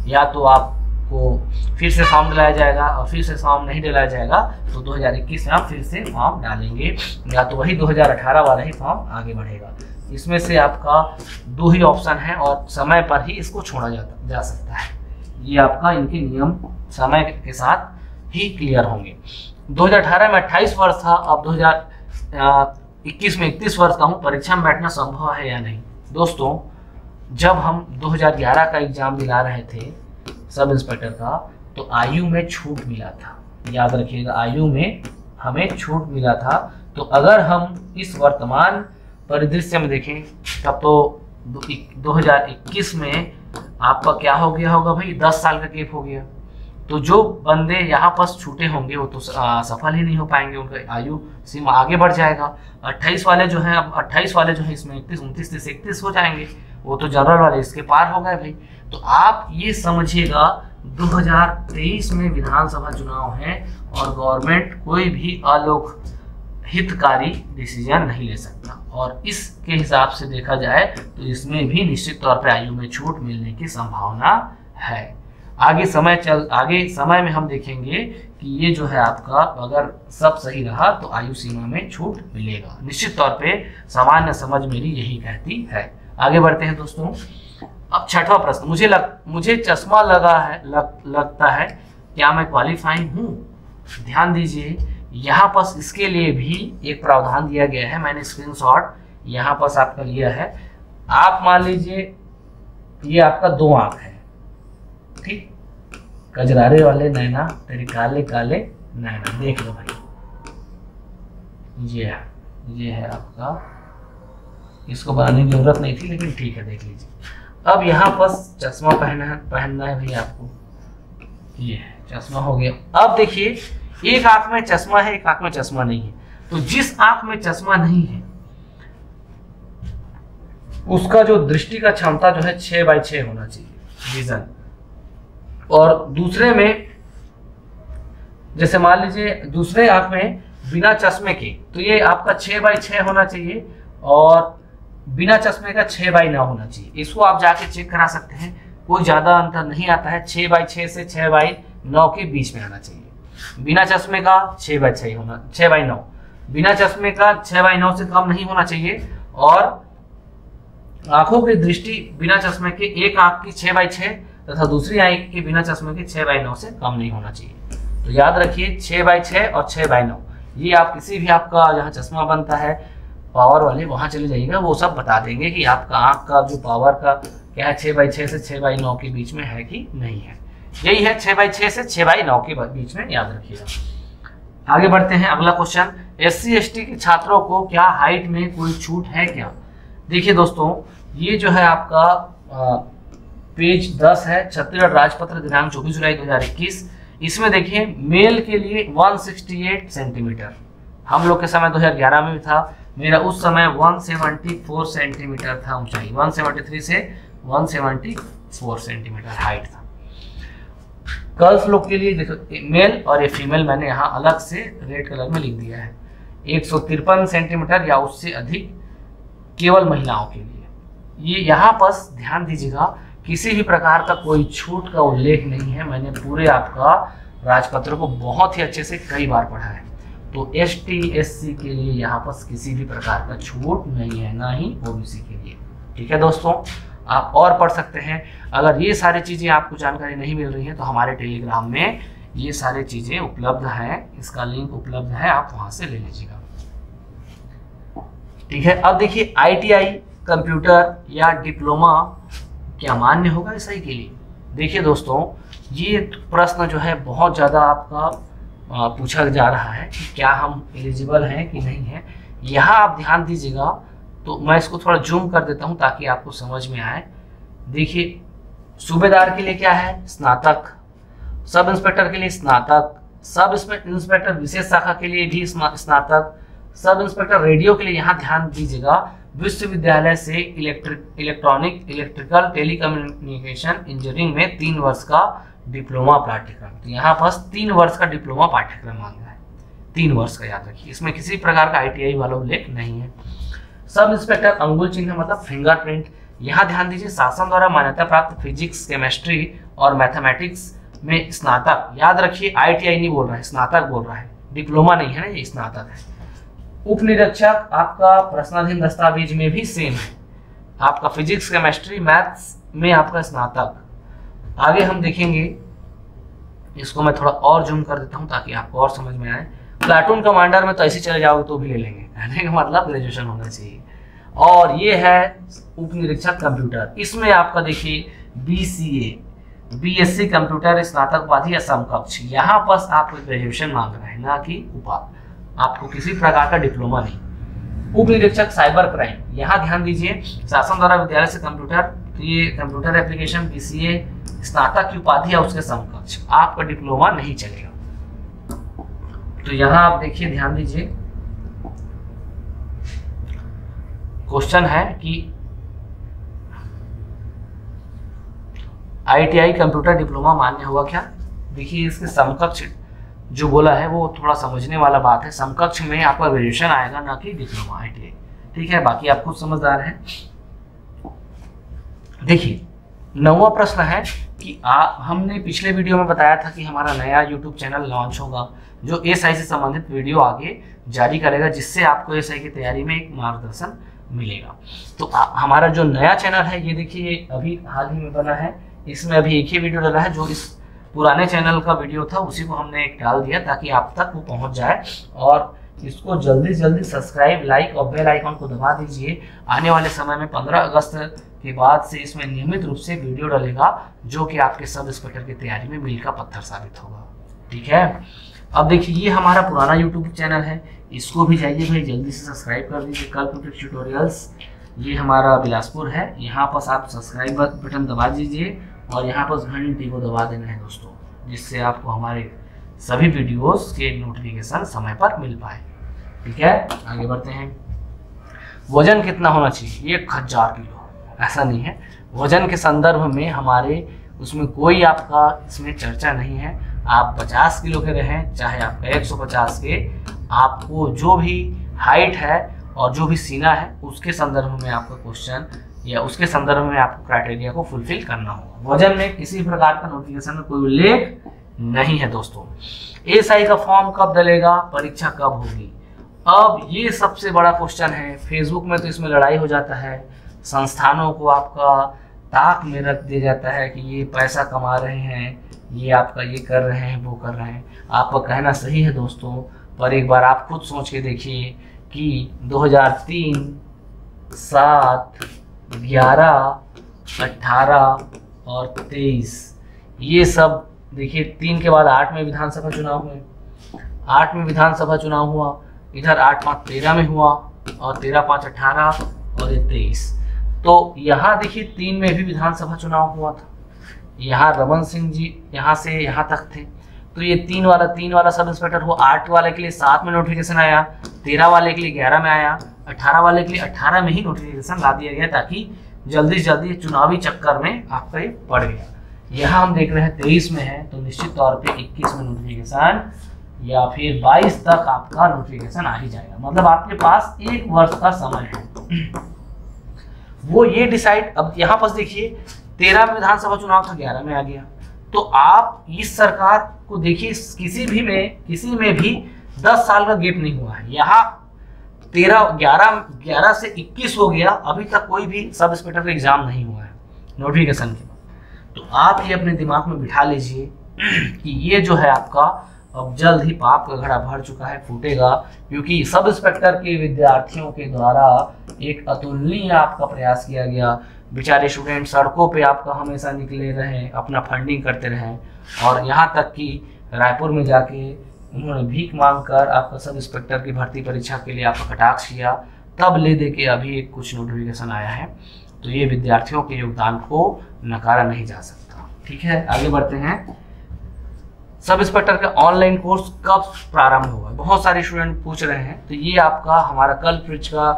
या तो आपको फिर से फॉर्म डलाया जाएगा, और फिर से फॉर्म नहीं डलाया जाएगा तो 2021 में आप फिर से फॉर्म डालेंगे, या तो वही 2018 वाला ही फॉर्म आगे बढ़ेगा। इसमें से आपका दो ही ऑप्शन है और समय पर ही इसको छोड़ा जा सकता है। ये आपका इनके नियम समय के साथ ही क्लियर होंगे। 2018 में 28 वर्ष था, अब 2021 में 31 वर्ष का हूँ, परीक्षा में बैठना संभव है या नहीं? दोस्तों, जब हम 2011 का एग्जाम दिला रहे थे सब इंस्पेक्टर का, तो आयु में छूट मिला था, याद रखिएगा, आयु में हमें छूट मिला था। तो अगर हम इस वर्तमान परिदृश्य में देखें तब तो 2021 में आपका क्या हो गया होगा भाई, 10 साल का गैप हो गया। तो जो बंदे यहाँ पर छूटे होंगे वो तो सफल ही नहीं हो पाएंगे, उनका आयु सीमा आगे बढ़ जाएगा। 28 वाले जो हैं, अब 28 वाले जो हैं इसमें 31, 29, 30, 31 हो जाएंगे, वो तो जनरल वाले इसके पार हो गए भाई। तो आप ये समझिएगा 2023 में विधानसभा चुनाव है और गवर्नमेंट कोई भी अलोक हितकारी डिसीजन नहीं ले सकता, और इसके हिसाब से देखा जाए तो इसमें भी निश्चित तौर पर आयु में छूट मिलने की संभावना है। आगे समय में हम देखेंगे कि ये जो है आपका अगर सब सही रहा तो आयु सीमा में छूट मिलेगा, निश्चित तौर पे सामान्य समझ मेरी यही कहती है। आगे बढ़ते हैं दोस्तों। अब छठवां प्रश्न, मुझे चश्मा लगता है, क्या मैं क्वालिफाइंग हूँ? ध्यान दीजिए, यहाँ पर इसके लिए भी एक प्रावधान दिया गया है, मैंने स्क्रीनशॉट यहाँ पर आपका लिया है। आप मान लीजिए ये आपका 2 आंख है, ठीक, कजरारे वाले नैना तेरे काले काले नैना, देख लो भाई, ये है आपका, इसको बनाने की जरूरत नहीं थी लेकिन ठीक है, देख लीजिए। अब यहाँ पर चश्मा पहनना है भाई आपको, ये है चश्मा हो गया। अब देखिए, एक आंख में चश्मा है, एक आंख में चश्मा नहीं है। तो जिस आंख में चश्मा नहीं है उसका जो दृष्टि का क्षमता जो है 6/6 होना चाहिए विजन, और दूसरे में जैसे मान लीजिए दूसरे आंख में बिना चश्मे के, तो ये आपका 6/6 होना चाहिए, और बिना चश्मे का 6/9 होना चाहिए। इसको आप जाके चेक करा सकते हैं, कोई ज्यादा अंतर नहीं आता है, 6/6 से 6/9 के बीच में आना चाहिए। बिना चश्मे का 6/6 होना, 6/9, बिना चश्मे का 6/9 से कम नहीं होना चाहिए, और आंखों की दृष्टि बिना चश्मे के एक आंख की 6/6 तथा दूसरी आंख की बिना चश्मे के 6/9 से कम नहीं होना चाहिए। तो याद रखिए 6/6 और 6/9, ये आप किसी भी आपका जहाँ चश्मा बनता है पावर वाले, वहां चले जाइएगा, वो सब बता देंगे कि आपका आंख का जो पावर का क्या है 6/6 से 6/9 के बीच में है कि नहीं है। यही है 6/6 से 6/9 के बीच में, याद रखिएगा। आगे बढ़ते हैं, अगला क्वेश्चन, SC/ST के छात्रों को क्या हाइट में कोई छूट है क्या? देखिए दोस्तों, ये जो है आपका पेज 10 है, छत्तीसगढ़ राजपत्र दिनांक 24 जुलाई 2021। इसमें देखिए मेल के लिए 168 सेंटीमीटर, हम लोग के समय 2011 में भी था, मेरा उस समय 174 सेंटीमीटर था ऊंचाई, 173 से 174 सेंटीमीटर हाइट था। गर्ल्स लोग के लिए देखो मेल और ये फीमेल मैंने यहाँ अलग से रेड कलर में लिख दिया है, 153 सेंटीमीटर या उससे अधिक केवल महिलाओं के लिए। ये यहाँ पर ध्यान दीजिएगा, किसी भी प्रकार का कोई छूट का उल्लेख नहीं है, मैंने पूरे आपका राजपत्र को बहुत ही अच्छे से कई बार पढ़ा है। तो ST SC के लिए यहाँ पर किसी भी प्रकार का छूट नहीं है, ना ही OBC के लिए। ठीक है दोस्तों, आप और पढ़ सकते हैं। अगर ये सारी चीज़ें आपको जानकारी नहीं मिल रही है तो हमारे टेलीग्राम में ये सारी चीज़ें उपलब्ध हैं, इसका लिंक उपलब्ध है, आप वहाँ से ले लीजिएगा। ठीक है, अब देखिए ITI कंप्यूटर या डिप्लोमा क्या मान्य होगा SI के लिए? देखिए दोस्तों, ये प्रश्न जो है बहुत ज़्यादा आपका पूछा जा रहा है कि क्या हम एलिजिबल हैं कि नहीं है। यहाँ आप ध्यान दीजिएगा, तो मैं इसको थोड़ा जूम कर देता हूँ ताकि आपको समझ में आए। देखिए, सूबेदार के लिए क्या है, स्नातक, सब इंस्पेक्टर के लिए स्नातक, सब इंस्पेक्टर विशेष शाखा के लिए भी स्नातक, सब इंस्पेक्टर रेडियो के लिए यहाँ ध्यान दीजिएगा विश्वविद्यालय से इलेक्ट्रिकल टेलीकम्युनिकेशन इंजीनियरिंग में 3 वर्ष का डिप्लोमा पाठ्यक्रम। तो यहाँ पास 3 वर्ष का डिप्लोमा पाठ्यक्रम मांगा है, 3 वर्ष का, याद रखिए। इसमें किसी प्रकार का ITI वाला उल्लेख नहीं है। सब इंस्पेक्टर अंगुल चिन्ह मतलब फिंगरप्रिंट, यहाँ ध्यान दीजिए शासन द्वारा मान्यता प्राप्त फिजिक्स, केमिस्ट्री और मैथमेटिक्स में स्नातक, याद रखिए ITI नहीं बोल रहा है, स्नातक बोल रहा है, डिप्लोमा नहीं है ना, ये स्नातक है। उप निरीक्षक आपका प्रश्नाधीन दस्तावेज में भी सेम है, आपका फिजिक्स, केमिस्ट्री, मैथ्स में आपका स्नातक। आगे हम देखेंगे, इसको मैं थोड़ा और जूम कर देता हूं ताकि आपको और समझ में आए। प्लाटून कमांडर में तो ऐसे चले जाओगे तो भी ले लेंगे, कहने का मतलब ग्रेजुएशन होना चाहिए। और ये है उप निरीक्षक कंप्यूटर, इसमें आपका देखिए BCA, BSc कंप्यूटर स्नातक उपाधि या समकक्ष। यहाँ पर आपको ग्रेजुएशन मांग रहा है, ना कि आपको किसी प्रकार का डिप्लोमा नहीं। उप निरीक्षक साइबर क्राइम, यहाँ ध्यान दीजिए शासन द्वारा विद्यालय से कंप्यूटर, तो ये कंप्यूटर एप्लीकेशन BCA स्नातक की उपाधि या उसके समकक्ष, आपका डिप्लोमा नहीं चलेगा। तो यहाँ आप देखिए, ध्यान दीजिए, क्वेश्चन है कि ITI कंप्यूटर डिप्लोमा मान्य हुआ क्या। देखिए, इसके समकक्ष जो बोला है वो थोड़ा समझने वाला बात है। समकक्ष में आपका ग्रेजुएशन आएगा, ना कि डिप्लोमा ITI, ठीक है। बाकी आप खुद समझदार हैं। देखिए, 9वां प्रश्न है कि हमने पिछले वीडियो में बताया था कि हमारा नया YouTube चैनल लॉन्च होगा जो SI से संबंधित वीडियो आगे जारी करेगा, जिससे आपको SI की तैयारी में एक मार्गदर्शन मिलेगा। तो हमारा जो नया चैनल है, ये देखिए अभी हाल ही में बना है, इसमें अभी एक ही वीडियो डला है, जो इस पुराने चैनल का वीडियो था उसी को हमने एक डाल दिया ताकि आप तक वो पहुंच जाए। और इसको जल्दी से जल्दी सब्सक्राइब, लाइक और बेल आइकन को दबा दीजिए। आने वाले समय में 15 अगस्त के बाद से इसमें नियमित रूप से वीडियो डलेगा, जो कि आपके सब इंस्पेक्टर की तैयारी में मील का पत्थर साबित होगा, ठीक है। अब देखिए, ये हमारा पुराना यूट्यूब चैनल है, इसको भी जाइए भाई जल्दी से सब्सक्राइब कर दीजिए। कल्पवृक्ष ट्यूटोरियल्स, ये हमारा बिलासपुर है, यहाँ पर आप सब्सक्राइब बटन दबा दीजिए और यहाँ पर घंटी को दबा देना है दोस्तों, जिससे आपको हमारे सभी वीडियोस के नोटिफिकेशन समय पर मिल पाए, ठीक है। आगे बढ़ते हैं। वजन कितना होना चाहिए, 1000 किलो, ऐसा नहीं है। वजन के संदर्भ में हमारे उसमें कोई आपका इसमें चर्चा नहीं है। आप 50 किलो के रहें, चाहे आपका 150 के, आपको जो भी हाइट है और जो भी सीना है उसके संदर्भ में आपका क्वेश्चन या उसके संदर्भ में आपको क्राइटेरिया को फुलफिल करना होगा। वजन में किसी प्रकार का नोटिफिकेशन में कोई उल्लेख नहीं है दोस्तों। SI का फॉर्म कब डलेगा, परीक्षा कब होगी। अब ये सबसे बड़ा क्वेश्चन है। फेसबुक में तो इसमें लड़ाई हो जाता है, संस्थानों को आपका ताक में रख दिया जाता है कि ये पैसा कमा रहे हैं, ये आपका ये कर रहे हैं, वो कर रहे हैं। आपका कहना सही है दोस्तों, पर एक बार आप खुद सोच के देखिए कि 2003, 7, 11, 18 और 23, ये सब देखिए 3 के बाद 8 में विधानसभा चुनाव हुए, 8 में विधानसभा चुनाव हुआ, इधर 8-5 13 में हुआ और 13-5 18 और ये 23। तो यहाँ देखिए 3 में भी विधानसभा चुनाव हुआ था। यहाँ रमन सिंह जी यहाँ से यहाँ तक थे, तो ये 3 वाला सब इंस्पेक्टर हुआ। 8 वाले के लिए 7 में नोटिफिकेशन आया, 13 वाले के लिए 11 में आया, 18 वाले के लिए 18 में ही नोटिफिकेशन ला दिया गया ताकि जल्दी से जल्दी चुनावी चक्कर में आपका ये पड़ गया। यहाँ हम देख रहे हैं 23 में है, तो निश्चित तौर पे 21 में नोटिफिकेशन या फिर 22 तक आपका नोटिफिकेशन आ ही जाएगा। मतलब आपके पास 1 वर्ष का समय है वो ये डिसाइड। अब यहाँ पर देखिए 13 में विधानसभा चुनाव था, 11 में आ गया। तो आप इस सरकार को देखिए, किसी में भी 10 साल का गेप नहीं हुआ है। यहाँ 11 से 21 हो गया, अभी तक कोई भी सब इंस्पेक्टर का एग्जाम नहीं हुआ है नोटिफिकेशन के। तो आप ये अपने दिमाग में बिठा लीजिए कि ये जो है आपका अब जल्द ही पाप का घड़ा भर चुका है, फूटेगा, क्योंकि सब इंस्पेक्टर के विद्यार्थियों के द्वारा एक अतुलनीय आपका प्रयास किया गया। बेचारे स्टूडेंट सड़कों पे आपका हमेशा निकले रहे, अपना फंडिंग करते रहे और यहाँ तक कि रायपुर में जाके उन्होंने भीख मांगकर आपका सब इंस्पेक्टर की भर्ती परीक्षा के लिए आपका कटाक्ष किया, तब ले दे के अभी एक कुछ नोटिफिकेशन आया है। तो ये विद्यार्थियों के योगदान को नकारा नहीं जा सकता। ठीक है, आगे बढ़ते हैं। सब इंस्पेक्टर का ऑनलाइन कोर्स कब प्रारंभ होगा? बहुत सारे स्टूडेंट पूछ रहे हैं। तो ये आपका हमारा कल परीक्षा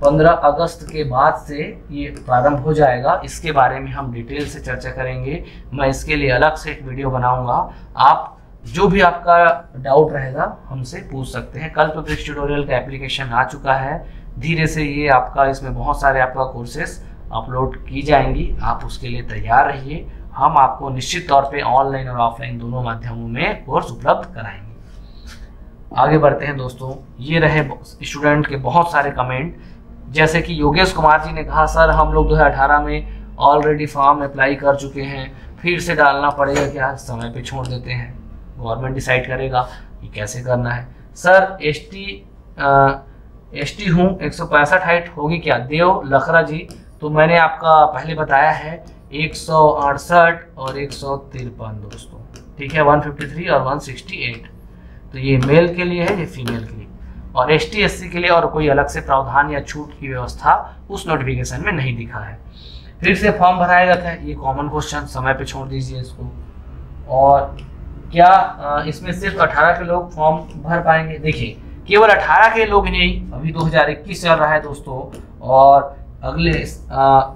15 अगस्त के बाद से ये प्रारंभ हो जाएगा। इसके बारे में हम डिटेल से चर्चा करेंगे। मैं इसके लिए अलग से एक वीडियो बनाऊंगा। आप जो भी आपका डाउट रहेगा हमसे पूछ सकते हैं। कल परीक्षा ट्यूटोरियल का एप्लीकेशन आ चुका है। धीरे से ये आपका इसमें बहुत सारे आपका कोर्सेस अपलोड की जाएंगी। आप उसके लिए तैयार रहिए। हम आपको निश्चित तौर पे ऑनलाइन और ऑफलाइन दोनों माध्यमों में कोर्स उपलब्ध कराएंगे। आगे बढ़ते हैं दोस्तों। ये रहे स्टूडेंट के बहुत सारे कमेंट, जैसे कि योगेश कुमार जी ने कहा, सर हम लोग 2018 में ऑलरेडी फॉर्म अप्लाई कर चुके हैं, फिर से डालना पड़ेगा क्या? समय पे छोड़ देते हैं, गवर्नमेंट डिसाइड करेगा कि कैसे करना है। सर एसटी हूँ, 165 हाइट होगी क्या? देव लखरा जी, तो मैंने आपका पहले बताया है 168 और 153 दोस्तों। ठीक है, 153 और 168। तो ये मेल के लिए है, ये फीमेल के लिए। और ST SC के लिए और कोई अलग से प्रावधान या छूट की व्यवस्था उस नोटिफिकेशन में नहीं दिखा है। फिर से फॉर्म भराएगा क्या? ये कॉमन क्वेश्चन, समय पे छोड़ दीजिए इसको। और क्या इसमें सिर्फ 18 के लोग फॉर्म भर पाएंगे? देखिए, केवल 18 के लोग नहीं, अभी 2021 चल रहा है दोस्तों, और अगले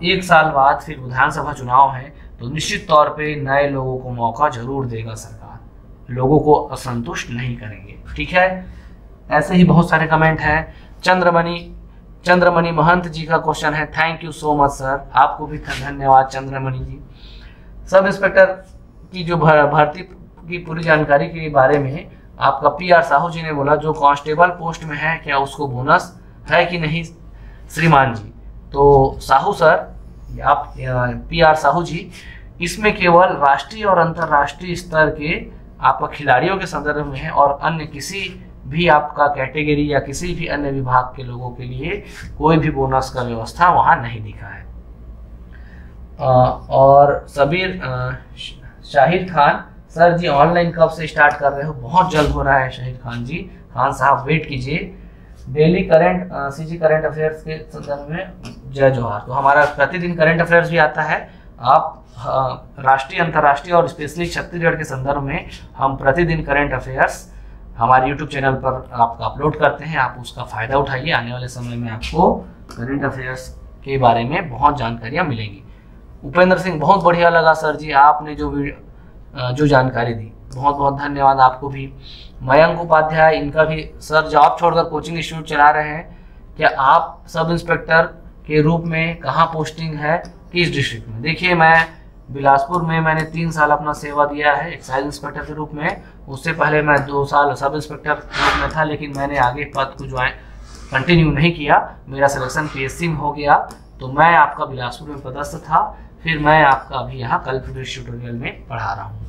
1 साल बाद फिर विधानसभा चुनाव है। तो निश्चित तौर पे नए लोगों को मौका जरूर देगा सरकार, लोगों को असंतुष्ट नहीं करेंगे। ठीक है, ऐसे ही बहुत सारे कमेंट हैं। चंद्रमणि महंत जी का क्वेश्चन है, thank you so much sir. आपको भी धन्यवाद चंद्रमणि जी। सब इंस्पेक्टर की जो भर्ती की पूरी जानकारी के बारे में आपका PR साहू जी ने बोला, जो कांस्टेबल पोस्ट में है क्या उसको बोनस है कि नहीं श्रीमान जी? तो साहू सर, आप PR साहू जी, इसमें केवल राष्ट्रीय और अंतर्राष्ट्रीय स्तर के आपका खिलाड़ियों के संदर्भ में है, और अन्य किसी भी आपका कैटेगरी या किसी भी अन्य विभाग के लोगों के लिए कोई भी बोनस का व्यवस्था वहां नहीं दिखा है। और सबीर शाहिद खान, सर जी ऑनलाइन कब से स्टार्ट कर रहे हो? बहुत जल्द हो रहा है शाहिद खान जी। खान साहब वेट कीजिए। Daily current CG current affairs के संदर्भ में जय जोहार। तो हमारा प्रतिदिन करंट अफेयर्स भी आता है। आप राष्ट्रीय, अंतर्राष्ट्रीय और स्पेशली छत्तीसगढ़ के संदर्भ में हम प्रतिदिन करंट अफेयर्स हमारे यूट्यूब चैनल पर आपका अपलोड करते हैं। आप उसका फ़ायदा उठाइए। आने वाले समय में आपको करंट अफेयर्स के बारे में बहुत जानकारियाँ मिलेंगी। उपेंद्र सिंह, बहुत बढ़िया लगा सर जी आपने जो जानकारी दी, बहुत बहुत धन्यवाद आपको भी। मयंक उपाध्याय, इनका भी, सर जॉब छोड़कर कोचिंग इंस्टीट्यूट चला रहे हैं, क्या आप सब इंस्पेक्टर के रूप में कहाँ पोस्टिंग है, किस डिस्ट्रिक्ट में? देखिए, मैं बिलासपुर में मैंने 3 साल अपना सेवा दिया है एक्साइज इंस्पेक्टर के रूप में। उससे पहले मैं 2 साल सब इंस्पेक्टर के रूप में था, लेकिन मैंने आगे पद को कंटिन्यू नहीं किया। मेरा सिलेक्शन PSC में हो गया, तो मैं आपका बिलासपुर में पदस्थ था। फिर मैं आपका अभी यहाँ कल परीक्षा ट्यूटोरियल में पढ़ा रहा हूँ।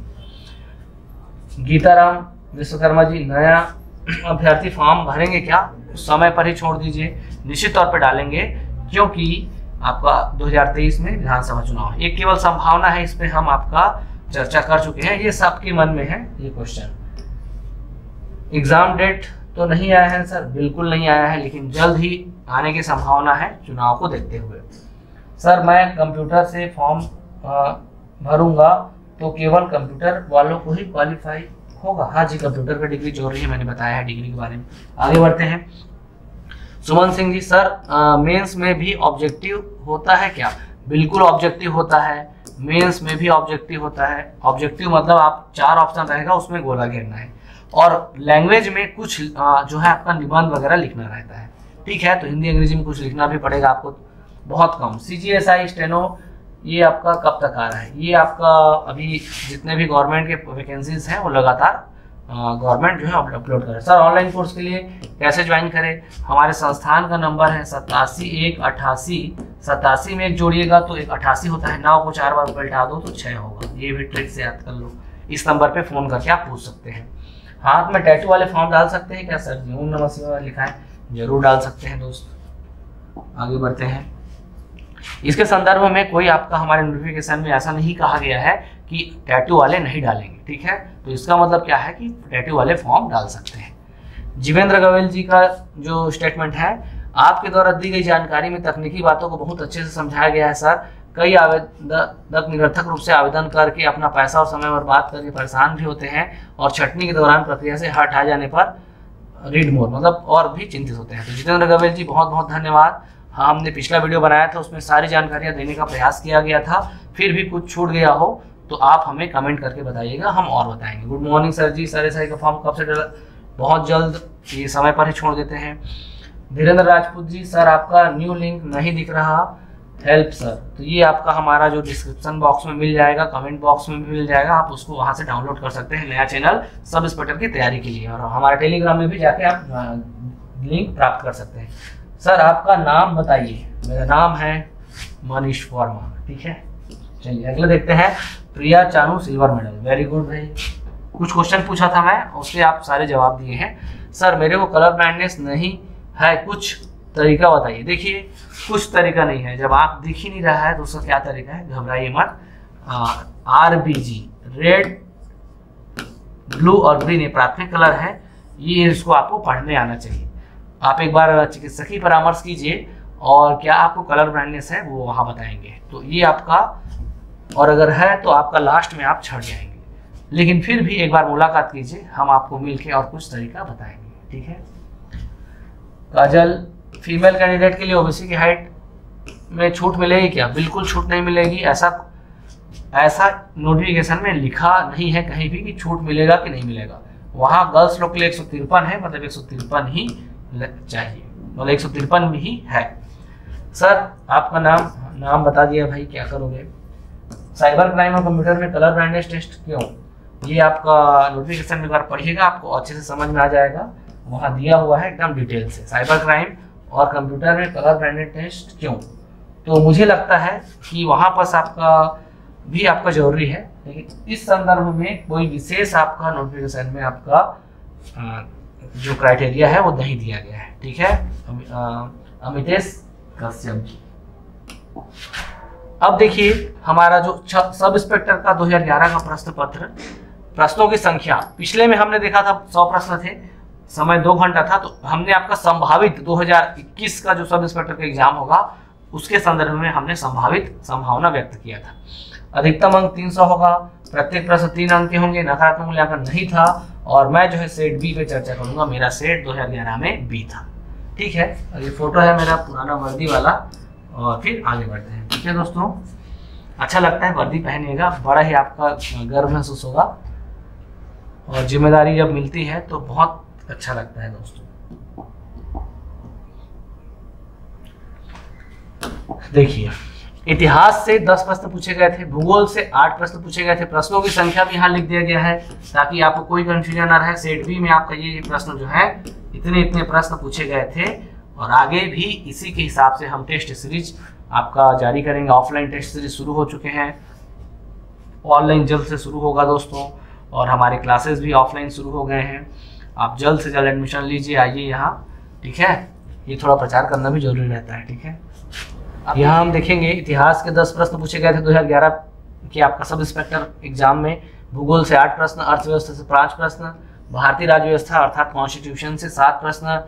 गीताराम विश्वकर्मा जी, नया अभ्यर्थी फॉर्म भरेंगे क्या? समय पर ही छोड़ दीजिए, निश्चित तौर पर डालेंगे, क्योंकि आपका 2023 में विधानसभा चुनाव है। ये केवल संभावना है, इस पे हम आपका चर्चा कर चुके हैं। ये सबके मन में है ये क्वेश्चन। एग्जाम डेट तो नहीं आया है सर? बिल्कुल नहीं आया है, लेकिन जल्द ही आने की संभावना है चुनाव को देखते हुए। सर मैं कंप्यूटर से फॉर्म भरूंगा तो केवल कंप्यूटर वालों को ही क्वालिफाई होगा? हाँ जी, कंप्यूटर का डिग्री जो रही है, मैंने बताया है डिग्री के बारे में। आगे बढ़ते हैं। सुमन सिंह जी, सर मेंस में भी ऑब्जेक्टिव होता है क्या? बिल्कुल ऑब्जेक्टिव होता है, मेंस में भी ऑब्जेक्टिव होता है। ऑब्जेक्टिव मतलब आप 4 ऑप्शन रहेगा, उसमें गोला घेरना है, और लैंग्वेज में कुछ जो है आपका निबंध वगैरह लिखना रहता है। ठीक है, तो हिंदी अंग्रेजी में कुछ लिखना भी पड़ेगा आपको, बहुत कम। CGSI स्टेनो, ये आपका कब तक आ रहा है? ये आपका अभी जितने भी गवर्नमेंट के वैकेंसीज हैं वो लगातार गवर्नमेंट जो है अपलोड करें। सर ऑनलाइन कोर्स के लिए कैसे ज्वाइन करें? हमारे संस्थान का नंबर है 87-188। 87 में 1 जोड़िएगा तो 88 होता है। 9 को 4 बार पलटा दो तो 6 होगा। ये भी ट्रिक से याद कर लो। इस नंबर पे फ़ोन करके आप पूछ सकते हैं। हाथ में टैटू वाले फॉर्म डाल सकते हैं क्या सर जी? ओम नमः शिवाय लिखा है, जरूर डाल सकते हैं दोस्त। आगे बढ़ते हैं। इसके संदर्भ में कोई आपका हमारे नोटिफिकेशन में ऐसा नहीं कहा गया है कि टैटू वाले नहीं डालेंगे, ठीक है। तो इसका मतलब क्या है कि टैटू वाले फॉर्म डाल सकते हैं। जीवेंद्र गोयल जी का जो स्टेटमेंट है, आपके द्वारा दी गई जानकारी में तकनीकी बातों को बहुत अच्छे से समझाया गया है सर। कई आवेदक निरर्थक रूप से आवेदन करके अपना पैसा और समय बर्बाद करके परेशान भी होते हैं और छंटनी के दौरान प्रक्रिया से हटाए जाने पर रीड मोर मतलब और भी चिंतित होते हैं। तो जितेंद्र गोयल जी बहुत बहुत धन्यवाद। हाँ, हमने पिछला वीडियो बनाया था, उसमें सारी जानकारियाँ देने का प्रयास किया गया था, फिर भी कुछ छूट गया हो तो आप हमें कमेंट करके बताइएगा, हम और बताएंगे। गुड मॉर्निंग सर जी, सर SI का फॉर्म कब से डला? बहुत जल्द, ये समय पर ही छोड़ देते हैं। धीरेन्द्र राजपूत जी, सर आपका न्यू लिंक नहीं दिख रहा, हेल्प सर। तो ये आपका हमारा जो डिस्क्रिप्शन बॉक्स में मिल जाएगा, कमेंट बॉक्स में भी मिल जाएगा, आप उसको वहाँ से डाउनलोड कर सकते हैं नया चैनल सब इंस्पेक्टर की तैयारी के लिए, और हमारे टेलीग्राम में भी जाके आप लिंक प्राप्त कर सकते हैं। सर आपका नाम बताइए। मेरा नाम है मनीष वर्मा, ठीक है। चलिए अगले देखते हैं। Priya Chanu silver medal, very good भाई। कुछ क्वेश्चन पूछा था मैं, उसके आप सारे जवाब दिए हैं। सर मेरे को कलर ब्लाइंडनेस नहीं है, कुछ तरीका बताइए। देखिए कुछ तरीका नहीं है, जब आप दिख ही नहीं रहा है तो उसका क्या तरीका है, घबराइए मत। RBG रेड, ब्लू और ग्रीन ये प्राथमिक कलर है, ये इसको आपको पढ़ने आना चाहिए। आप एक बार चिकित्सक की परामर्श कीजिए और क्या आपको कलर ब्लाइंडनेस है वो वहाँ बताएंगे। तो ये आपका, और अगर है तो आपका लास्ट में आप छट जाएंगे, लेकिन फिर भी एक बार मुलाकात कीजिए, हम आपको मिलके और कुछ तरीका बताएंगे, ठीक है। काजल, फीमेल कैंडिडेट के लिए OBC की हाइट में छूट मिलेगी क्या? बिल्कुल छूट नहीं मिलेगी। ऐसा नोटिफिकेशन में लिखा नहीं है कहीं भी कि छूट मिलेगा कि नहीं मिलेगा। वहाँ गर्ल्स लोग के लिए 153 है, मतलब 153 ही चाहिए, मतलब 153 ही है। सर आपका नाम बता दिया भाई, क्या करोगे? साइबर क्राइम और कंप्यूटर में कलर ब्लाइंडनेस टेस्ट क्यों? ये आपका नोटिफिकेशन में एक बार पढ़िएगा, आपको अच्छे से समझ में आ जाएगा, वहाँ दिया हुआ है एकदम डिटेल से। साइबर क्राइम और कंप्यूटर में कलर ब्लाइंडनेस टेस्ट क्यों? तो मुझे लगता है कि वहाँ पर आपका जरूरी है, लेकिन इस संदर्भ में कोई विशेष आपका नोटिफिकेशन में आपका जो क्राइटेरिया है वो नहीं दिया गया है, ठीक है। अमितेश कश्यप जी, अब देखिए हमारा जो सब इंस्पेक्टर का 2011 का प्रश्न पत्र, प्रश्नों की संख्या पिछले में हमने देखा था 100 प्रश्न थे, समय 2 घंटा था। तो हमने आपका संभावित 2021 का जो सब इंस्पेक्टर का एग्जाम होगा उसके संदर्भ में हमने संभावित संभावना व्यक्त किया था। अधिकतम अंक 300 होगा, प्रत्येक प्रश्न 3 अंक के होंगे, नकारात्मक मूल्यांकन नहीं था, और मैं जो है सेट बी पे चर्चा करूंगा। मेरा सेट 2011 में बी था, ठीक है। और ये फोटो है मेरा पुराना वर्दी वाला, और फिर आगे बढ़ते हैं, ठीक है दोस्तों। अच्छा लगता है वर्दी पहनिएगा, बड़ा ही आपका गर्व महसूस होगा, और जिम्मेदारी जब मिलती है तो बहुत अच्छा लगता है दोस्तों। देखिए इतिहास से 10 प्रश्न पूछे गए थे, भूगोल से 8 प्रश्न पूछे गए थे। प्रश्नों की संख्या भी यहाँ लिख दिया गया है ताकि आपको कोई कंफ्यूजन ना रहे। सेट बी में आपका ये प्रश्न जो है इतने प्रश्न पूछे गए थे, और आगे भी इसी के हिसाब से हम टेस्ट सीरीज आपका जारी करेंगे। ऑफलाइन टेस्ट सीरीज शुरू हो चुके हैं, ऑनलाइन जल्द से शुरू होगा दोस्तों, और हमारे क्लासेस भी ऑफलाइन शुरू हो गए हैं। आप जल्द से जल्द एडमिशन लीजिए, आइए यहाँ, ठीक है। ये थोड़ा प्रचार करना भी जरूरी रहता है, ठीक है। अब यहाँ हम देखेंगे इतिहास के 10 प्रश्न पूछे गए थे 2011 के आपका सब इंस्पेक्टर एग्जाम में। भूगोल से 8 प्रश्न, अर्थव्यवस्था से 5 प्रश्न, भारतीय राज्य व्यवस्था अर्थात कॉन्स्टिट्यूशन से 7 प्रश्न,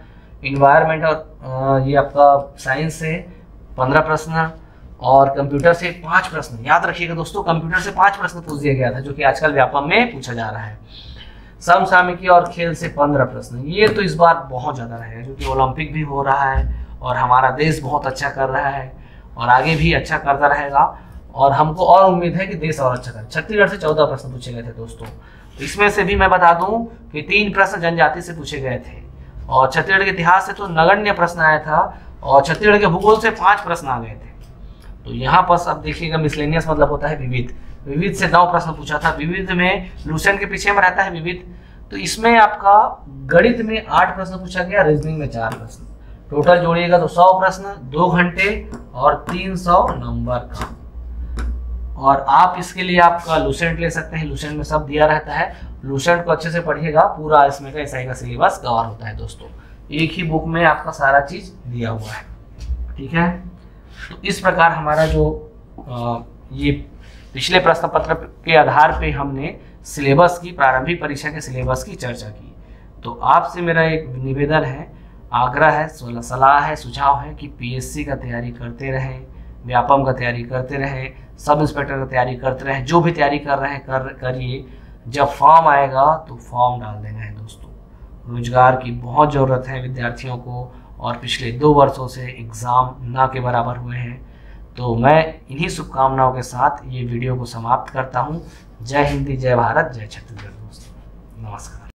इन्वायरमेंट और ये आपका साइंस से 15 प्रश्न, और कंप्यूटर से 5 प्रश्न। याद रखिएगा दोस्तों, कंप्यूटर से 5 प्रश्न पूछ दिया गया था, जो कि आजकल व्यापम में पूछा जा रहा है। समसामयिकी और खेल से 15 प्रश्न। ये तो इस बार बहुत ज़्यादा रहेगा, क्योंकि ओलंपिक भी हो रहा है और हमारा देश बहुत अच्छा कर रहा है और आगे भी अच्छा करता रहेगा, और हमको और उम्मीद है कि देश और अच्छा करे। छत्तीसगढ़ से 14 प्रश्न पूछे गए थे दोस्तों। तो इसमें से भी मैं बता दूं कि 3 प्रश्न जनजाति से पूछे गए थे, और छत्तीसगढ़ के इतिहास से तो नगण्य प्रश्न आया था, और छत्तीसगढ़ के भूगोल से 5 प्रश्न आ गए थे। तो यहाँ पर अब देखिएगा, मिसलेनियस मतलब होता है विविध। विविध से 9 प्रश्न पूछा था। विविध में लूसेंट के पीछे में रहता है विविध, तो इसमें आपका गणित में 8 प्रश्न पूछा गया, रीजनिंग में 4 प्रश्न। टोटल जोड़िएगा तो 100 प्रश्न, 2 घंटे और 300 नंबर का। और आप इसके लिए आपका लूसेंट ले सकते हैं, लूसेंट में सब दिया रहता है। लूसेंट को अच्छे से पढ़िएगा, पूरा इसमें का SI का सिलेबस कवर होता है दोस्तों। एक ही बुक में आपका सारा चीज दिया हुआ है, ठीक है। तो इस प्रकार हमारा जो ये पिछले प्रश्न पत्र के आधार पे हमने सिलेबस की, प्रारंभिक परीक्षा के सिलेबस की चर्चा की। तो आपसे मेरा एक निवेदन है, आग्रह है, सलाह है, सुझाव है कि पीएससी का तैयारी करते रहें, व्यापम का तैयारी करते रहें, सब इंस्पेक्टर का तैयारी करते रहें। जो भी तैयारी कर रहे हैं करिए। जब फॉर्म आएगा तो फॉर्म डाल देना है दोस्तों। रोजगार की बहुत ज़रूरत है विद्यार्थियों को, और पिछले 2 वर्षों से एग्ज़ाम ना के बराबर हुए हैं। तो मैं इन्हीं शुभकामनाओं के साथ ये वीडियो को समाप्त करता हूँ। जय हिंद, जय भारत, जय छत्तीसगढ़ दोस्तों। नमस्कार।